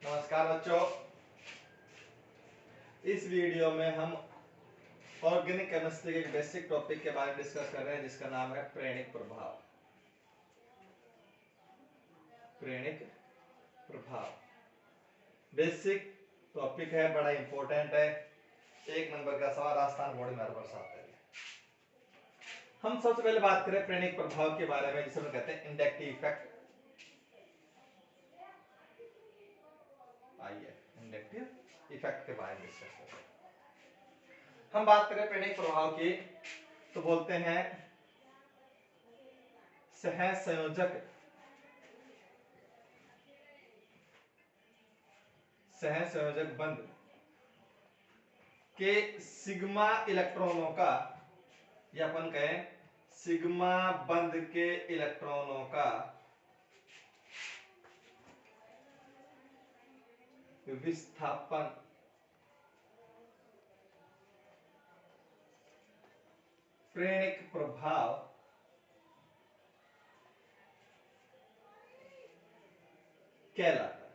नमस्कार बच्चों। इस वीडियो में हम ऑर्गेनिक केमिस्ट्री के एक बेसिक टॉपिक के बारे में डिस्कस कर रहे हैं जिसका नाम है प्रेरणिक प्रभाव। प्रेरणिक प्रभाव बेसिक टॉपिक है, बड़ा इंपॉर्टेंट है। एक नंबर का सवाल राजस्थान बोर्ड में हर वर्ष आता है। हम सबसे पहले बात करें प्रेरणिक प्रभाव के बारे में, जिसे हम कहते हैं इंडक्टिव इफेक्ट। आइए इंडक्टिव इफेक्ट के बारे में डिस्कस करते हैं। हम बात करें प्रेरणिक प्रभाव की तो बोलते हैं सहसंयोजक बंध के सिग्मा इलेक्ट्रॉनों का, या अपन कहें सिग्मा बंध के इलेक्ट्रॉनों का विस्थापन प्रेरणिक प्रभाव कहलाता है।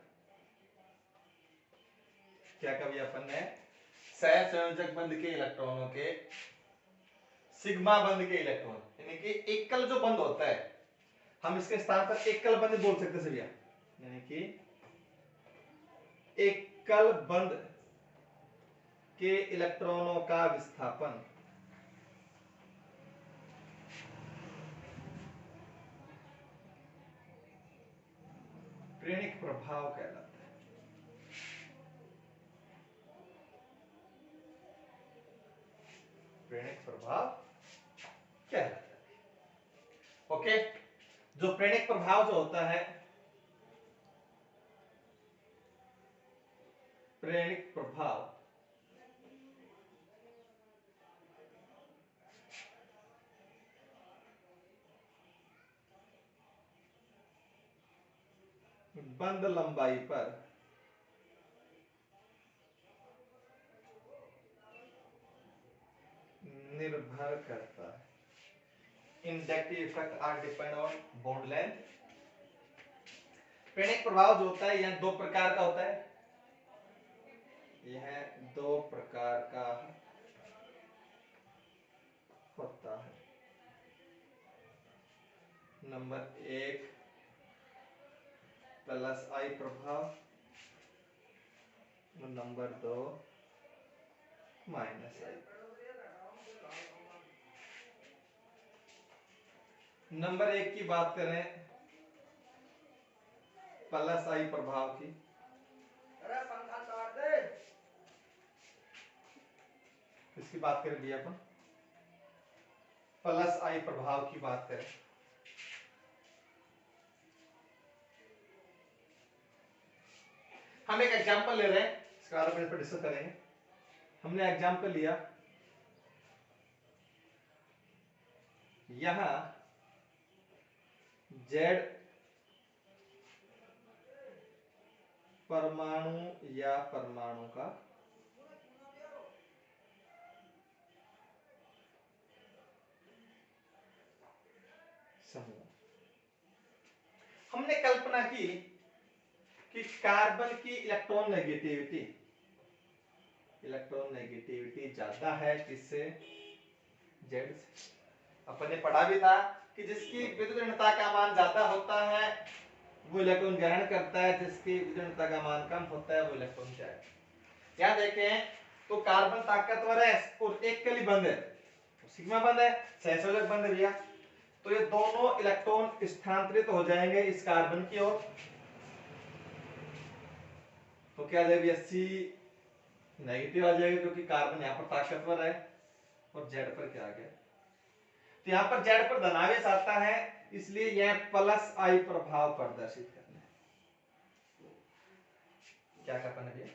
क्या कभी अपन ने सहसंयोजक बंध के इलेक्ट्रॉनों के सिग्मा बंध के इलेक्ट्रॉन, यानी कि एकल जो बंध होता है, हम इसके स्थान पर एकल बंध बोल सकते हैं, यानी कि एकल बंध के इलेक्ट्रॉनों का विस्थापन प्रेरणिक प्रभाव कहलाता है। प्रेरणिक प्रभाव कहलाता है। ओके, जो प्रेरणिक प्रभाव जो होता है, प्रेरणिक प्रभाव बंध लंबाई पर निर्भर करता है। Inductive effect are depend on bond length. प्रेरणिक प्रभाव जो होता है यह दो प्रकार का होता है। यह दो प्रकार का होता है। नंबर एक प्लस आई प्रभाव, नंबर दो माइनस आई। नंबर एक की बात करें प्लस आई प्रभाव की, इसकी बात करें भैया अपन प्लस आई प्रभाव की बात करें, हम एक एग्जांपल ले रहे हैं, इसके बारे में डिस्कस करेंगे। हमने एग्जांपल लिया, यहां Z परमाणु या परमाणु का समूह। हमने कल्पना की कि कार्बन की इलेक्ट्रॉन नेगेटिविटी ज्यादा है किससे, जेड से। अपन ने पढ़ा भी था कि जिसकी विद्युत ऋणता का मान ज्यादा होता है वो इलेक्ट्रॉन ग्रहण करता है, जिसकी विद्युत ऋणता का मान कम होता है वो इलेक्ट्रॉन त्याग। यहां देखें तो कार्बन ताकतवर है और एकली बंध है, सिग्मा बंध है, सहसंयोजक बंध है भैया। तो ये दोनों इलेक्ट्रॉन स्थानांतरित हो जाएंगे इस कार्बन की ओर। तो क्या आ जाएगा, सी नेगेटिव आ जाएगा क्योंकि कार्बन यहाँ पर ताकतवर है, और जेड पर क्या आ गया, तो यहाँ पर जेड पर धनावेश आता है, इसलिए यह प्लस आई प्रभाव प्रदर्शित करना है। क्या करना है भैया,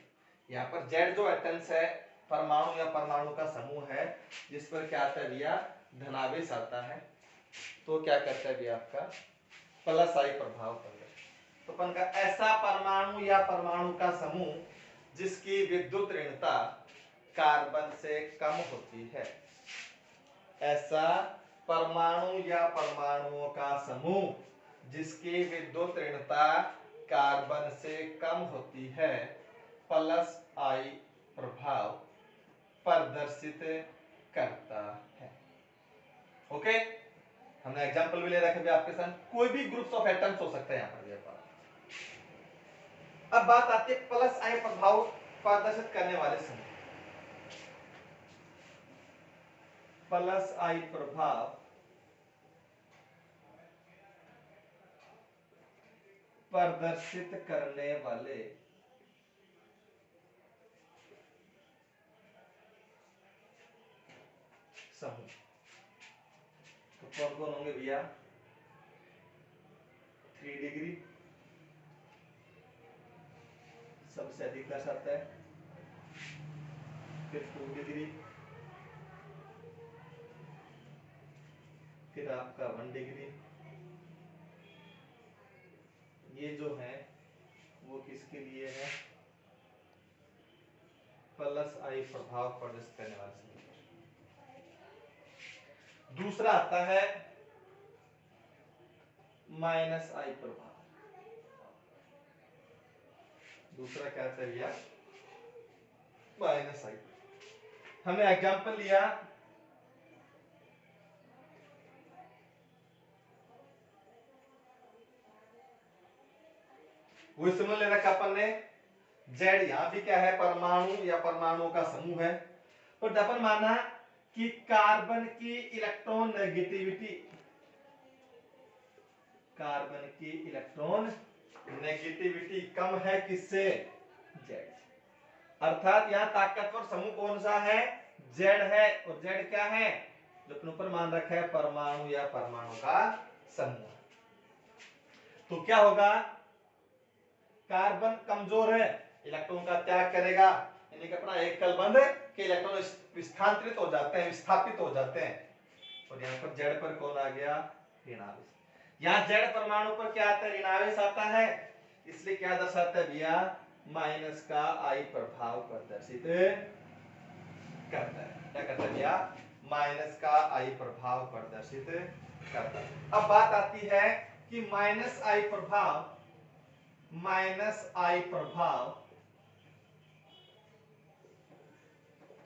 यहाँ पर जेड जो एटम्स है, परमाणु या परमाणु का समूह है, जिस पर क्या आता है भैया, धनावेश आता है, तो क्या करता है भैया आपका प्लस आई प्रभाव प्रदर्शित। तो अपन का ऐसा परमाणु या परमाणु का समूह जिसकी विद्युत ऋणता कार्बन से कम होती है, ऐसा परमाणु या परमाणुओं का समूह जिसकी विद्युत ऋणता कार्बन से कम होती है प्लस आई प्रभाव प्रदर्शित करता है। ओके, हमने एग्जांपल भी ले रखे हैं आपके साथ, कोई भी ग्रुप्स ऑफ एटम्स हो सकते हैं यहां पर। अब बात आती है प्लस आई प्रभाव प्रदर्शित करने वाले समूह। प्लस आई प्रभाव प्रदर्शित करने वाले समूह तो कौन कौन होंगे भैया? 3 डिग्री सबसे अधिक दर्शाता है, फिर 2 डिग्री, फिर आपका 1 डिग्री। ये जो है वो किसके लिए है? प्लस आई प्रभाव प्रदर्शित करने वाले समूह। दूसरा आता है माइनस आई प्रभाव। दूसरा क्या आता है भैया? माइनस आई। हमने एग्जांपल लिया वो समझ ले रखा अपन ने, जेड यहां भी क्या है? परमाणु या परमाणुओं का समूह है। और अपन माना कि कार्बन की इलेक्ट्रॉन नेगेटिविटी, कार्बन की इलेक्ट्रॉन नेगेटिविटी कम है किससे? जेड। अर्थात यहां ताकतवर समूह कौन सा है? जेड है। और जेड क्या है? जो अपने ऊपर मान रखा है परमाणु या परमाणु का समूह। तो क्या होगा? कार्बन कमजोर है, इलेक्ट्रॉन का त्याग करेगा, यानी कि अपना एकल बंध के इलेक्ट्रॉन विस्थांतरित हो जाते हैं, विस्थापित हो जाते हैं। और यहाँ पर जेड पर कौन आ गया? ऋणावेश। यहाँ जेड परमाणु पर क्या आता है? ऋणावेश आता है। इसलिए क्या दर्शाता है भैया? माइनस का आई प्रभाव प्रदर्शित करता है। क्या करता है भैया? माइनस का आई प्रभाव प्रदर्शित करता है। अब बात आती है कि माइनस आई प्रभाव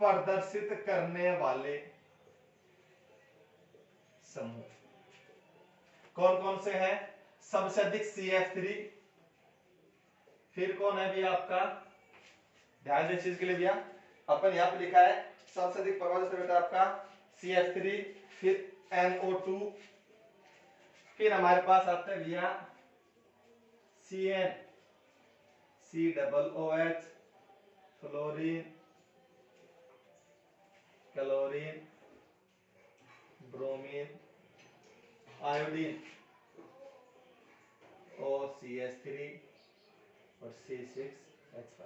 प्रदर्शित करने वाले समूह कौन कौन से हैं? सबसे अधिक CF3, फिर कौन है भैया आपका? ध्यान दें इस चीज के लिए भैया, अपन यहां पे लिखा है सबसे अधिक प्रभाव से बेटा आपका CF3, फिर NO2, फिर हमारे पास आता है भैया CN, COOH, fluorine, chlorine, bromine, iodine, OCH3 और C6H5।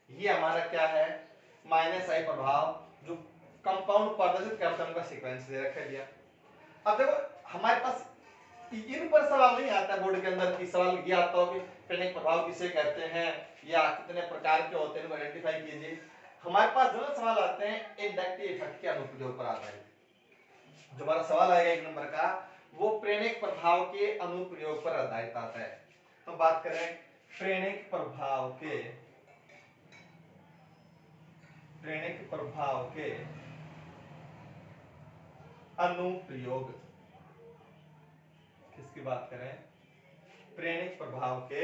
ये हमारा क्या है? माइनस आई प्रभाव जो कंपाउंड प्रदर्शित करता है उनका सीक्वेंस दे रखा है। अब देखो हमारे पास इन पर सवाल नहीं आता बोर्ड के अंदर की, सवाल ये आता हो कि प्रेरक प्रभाव किसे कहते हैं या कितने प्रकार के होते हैं, आइडेंटिफाई कीजिए। हमारे पास जो सवाल आते हैं इंडक्टिव इफेक्ट के अनुप्रयोग पर आता है। जो हमारा सवाल आएगा 1 नंबर का, वो प्रेरक प्रभाव के अनुप्रयोग पर आधारित आता है। तो बात करें प्रेरक प्रभाव के अनुप्रयोग, किसकी बात करें? प्रेरक प्रभाव के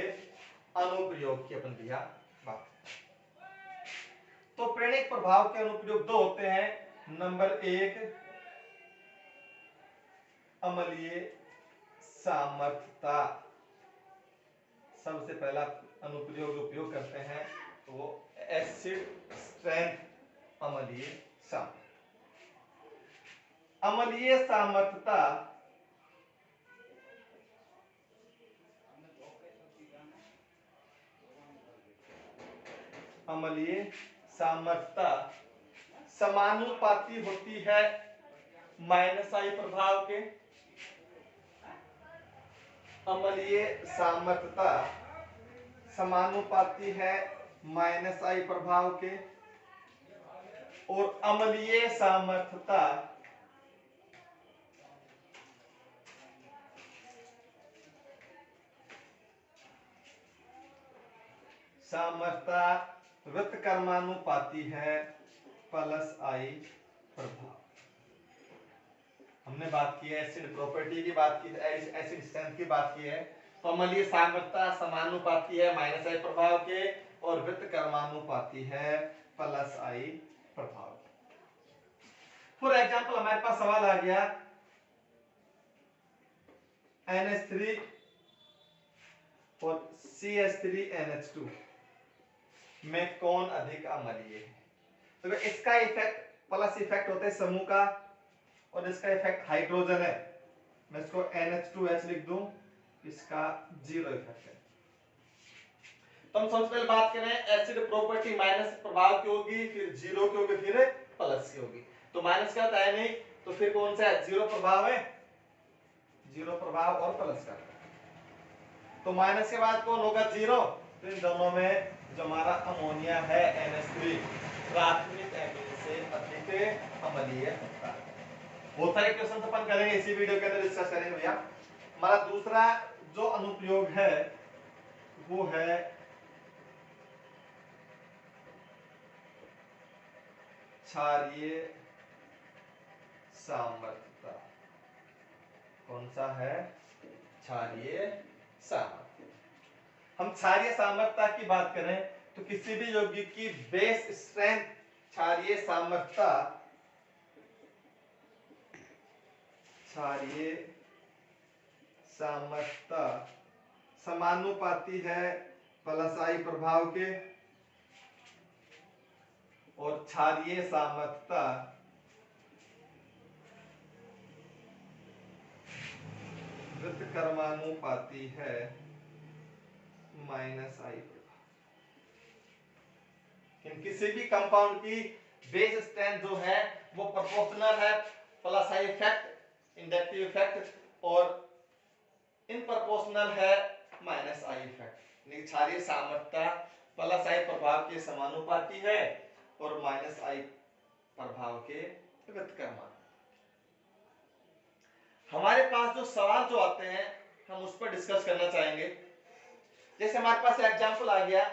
अनुप्रयोग की अपन भैया बात। तो प्रेरक प्रभाव के अनुप्रयोग 2 होते हैं। नंबर 1 अम्लीय सामर्थ्यता। सबसे पहला अनुप्रयोग जो उपयोग करते हैं तो वो एसिड स्ट्रेंथ, अम्लीय सामर्थ्यता। अम्लीय सामर्थ्यता समानुपाती होती है माइनस आई प्रभाव के। अम्लीय सामर्थ्यता समानुपाती है माइनस आई प्रभाव के। और अम्लीय सामर्थ्यता सामर्थ्यता व्युत्क्रमानुपाती है प्लस आई प्रभाव। हमने बात की है एसिड प्रॉपर्टी की, बात की है एसिड स्ट्रेंथ की, बात की है। तो अम्लीय सामर्थ्यता समानुपाती है माइनस आई प्रभाव के और व्युत्क्रमानुपाती है प्लस आई प्रभाव। फॉर एग्जांपल हमारे पास सवाल आ गया NH3 और CH3NH2 में कौन अधिक अम्लीय है। तो इसका इफेक्ट प्लस इफेक्ट होता है समूह का और इसका इफेक्ट हाइड्रोजन है। मैं इसको NH2H लिख दूं, इसका जीरो इफेक्ट है। तो हम सबसे पहले बात करें एसिड प्रॉपर्टी माइनस प्रभाव की होगी, फिर जीरो की होगी, फिर प्लस की होगी। तो माइनस का है नहीं, तो फिर कौन सा है, जीरो प्रभाव है, जीरो प्रभाव और प्लस का। तो माइनस के बाद कौन होगा, जीरो। तो इन दोनों में जो हमारा अमोनिया है NH3 प्राथमिक एमिन से अधिक अम्लीय होता है। बहुत सारे क्वेश्चन अपन करेंगे इसी वीडियो के अंदर, डिस्कस करेंगे भैया। हमारा दूसरा जो अनुप्रयोग है वो है क्षारीय सामर्थ्यता। कौन सा है, क्षारीय सामर्थ्य। हम क्षारीय सामर्थ्यता की बात करें तो किसी भी यौगिक की बेस स्ट्रेंथ क्षारीय सामर्थ्यता, क्षारीय सामर्थ्यता समानुपाती है प्लस आई प्रभाव के और क्षारीय सामर्थ्यता व्युत्क्रमानुपाती है माइनस आई प्रभाव। किसी भी कंपाउंड की बेस स्ट्रेंथ जो है वो प्रोपोर्शनल है plus I effect inductive effect और इन प्रोपोर्शनल है माइनस आई इफेक्ट। क्षारीय सामर्थ्यता प्लस आई प्रभाव के समानुपाती है और माइनस आई प्रभाव के व्युत्क्रमानुपाती। हमारे पास जो सवाल जो आते हैं हम उस पर डिस्कस करना चाहेंगे। जैसे हमारे पास एग्जांपल आ गया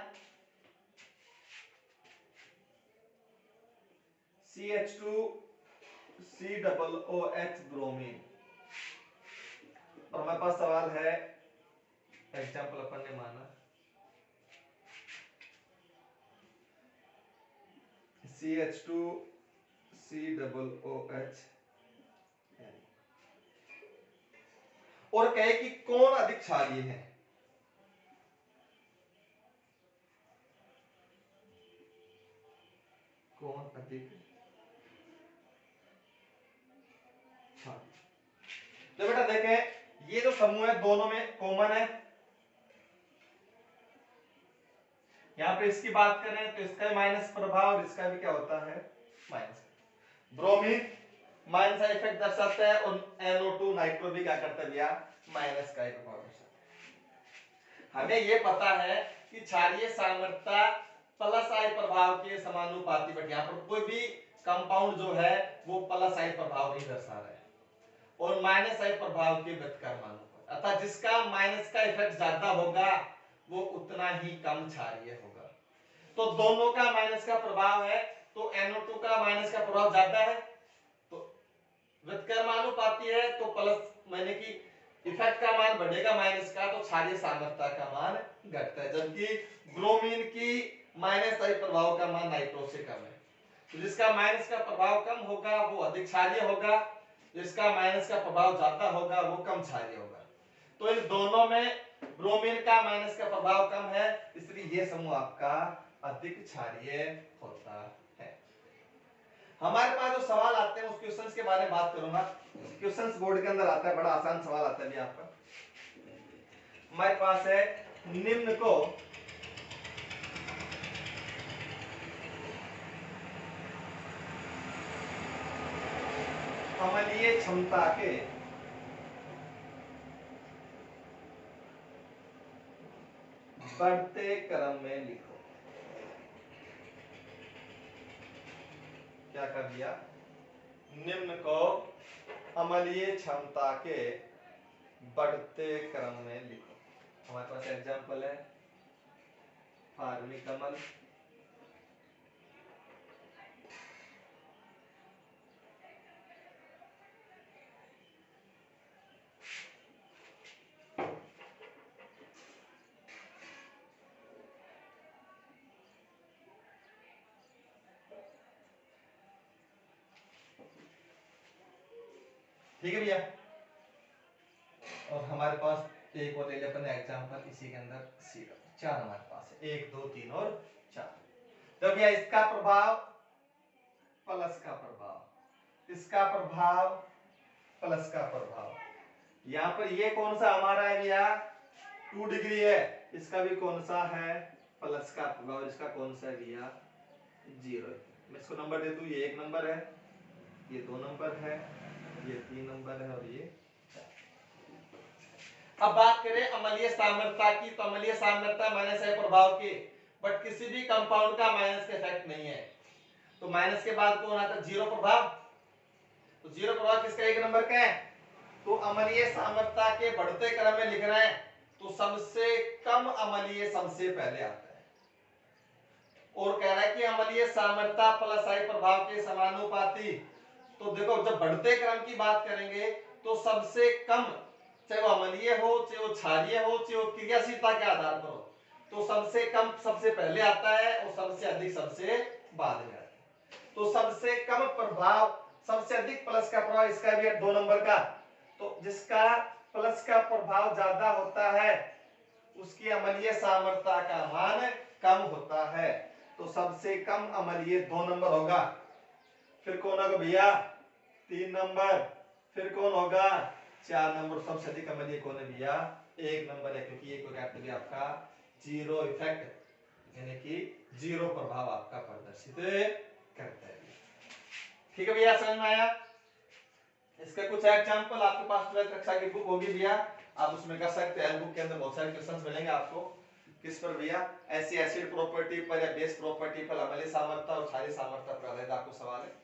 CH2 COOH ब्रोमीन, और हमारे पास सवाल है एग्जांपल अपन ने माना CH2 COOH और कहे कि कौन अधिक क्षारीय है। कौन अधिक क्षारीय। तो बेटा देखें ये जो समूह है दोनों में कॉमन है। यहां पे इसकी बात करें तो इसका माइनस प्रभाव और इसका भी क्या होता है, माइनस। ब्रोमीन माइनस का इफेक्ट दर्शाता है और NO2 नाइट्रो भी क्या करता है भैया, माइनस का प्रभाव दर्शाता है। हमें ये पता है कि क्षारीय सामर्थ्यता प्लस आई प्रभाव के समानुपाती, बट यहाँ पर कोई भी कंपाउंड जो है वो प्लस आई प्रभाव नहीं दर्शा रहा है और माइनस आई प्रभाव के व्युत्क्रमानुपाती, अर्थात जिसका माइनस का इफेक्ट ज्यादा होगा वो उतना ही कम क्षारीय होगा। तो दोनों का माइनस का प्रभाव है तो NO2 का माइनस का प्रभाव ज्यादा है, तो व्युत्क्रमानुपाती है तो प्लस माने कि इफेक्ट का मान बढ़ेगा माइनस का, तो क्षारीय सामर्थ्यता का मान घटता है। जबकि ब्रोमीन की माइनस आई प्रभाव का मान नाइट्रो से कम है, तो जिसका माइनस का प्रभाव कम होगा वो अधिक क्षारीय होगा, जिसका माइनस का प्रभाव ज्यादा होगा वो कम क्षारीय होगा। तो इन दोनों में ब्रोमीन का माइनस का प्रभाव कम है, इसलिए ये समूह आपका अधिक क्षारीय होता है। हमारे पास जो सवाल आते हैं उस क्वेश्चंस के बारे में बात करूंगा। क्वेश्चंस बोर्ड के अंदर आता है, बड़ा आसान सवाल आता है भी आपका। हमारे पास है निम्न को अम्लीय क्षमता के बढ़ते क्रम में लिखो। क्या कर दिया, निम्न को अम्लीय क्षमता के बढ़ते क्रम में लिखो। हमारे पास एग्जांपल है कार्बनिक अम्ल। ठीक है भैया। और हमारे पास एक और ले लें अपन एग्जांपल इसी के अंदर सीधा चार हमारे पास है, 1 2 3 और 4। तो भैया इसका प्रभाव प्लस का प्रभाव, इसका प्रभाव प्लस का प्रभाव, यहाँ पर ये कौन सा हमारा है भैया 2 डिग्री है, इसका भी कौन सा है प्लस का प्रभाव, इसका कौन सा है भैया 0 है। मैं इसको नंबर दे दूं, ये 1 नंबर है, ये 2 नंबर है, ये 3 नंबर है और ये 4। अब बात करें अम्लीय सांद्रता की, तो अम्लीय सांद्रता माइनस है प्रभाव की, बट किसी भी कंपाउंड का माइनस का इफेक्ट नहीं है, तो माइनस के बाद कौन आता है 0 प्रभाव। तो 0 प्रभाव किसका 1 नंबर का है, तो अम्लीय सांद्रता के बढ़ते क्रम में लिख रहे हैं तो सबसे कम अम्लीय सबसे पहले आता है, और कह रहा है कि अम्लीय सांद्रता प्लस आई प्रभाव के समानुपाती। तो देखो जब बढ़ते क्रम की बात करेंगे तो सबसे कम, चाहे वो अम्लीय हो, चाहे वो क्षारीय हो, चाहे वो क्रियाशीलता के आधार पर हो, तो सबसे कम सबसे पहले आता है और सबसे अधिक सबसे बाद में आता है। तो सबसे कम प्रभाव, सबसे अधिक प्लस का प्रभाव इसका भी है 2 नंबर का, तो जिसका प्लस का प्रभाव ज्यादा होता है उसकी अम्लीय सांद्रता का मान कम होता है, तो सबसे कम अम्लीय 2 नंबर होगा। फिर कौन होगा भैया 3 नंबर, फिर कौन होगा 4 नंबर, सबसे अधिक अम्लीय कौन है भैया 1 नंबर है, क्योंकि ये कहते हैं आपका 0 इफेक्ट, यानी कि 0 प्रभाव आपका प्रदर्शित करता है। ठीक है भैया, समझ में आया। इसका कुछ एग्जांपल आपके पास 12th कक्षा की बुक होगी भैया, आप उसमें कर सकते हैं, बुक के अंदर बहुत सारे क्वेश्चंस मिलेंगे आपको। किस पर भैया, ऐसी एसिड प्रॉपर्टी पर या बेस प्रॉपर्टी पर, अम्लीय सांद्रता और क्षारीय सांद्रता पर आधारित आपको सवाल है।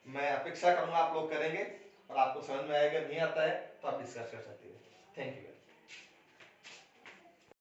मैं अपेक्षा करूंगा आप लोग करेंगे, और आपको समझ में आएगा, नहीं आता है तो आप डिस्कस कर सकते हैं। Thank you.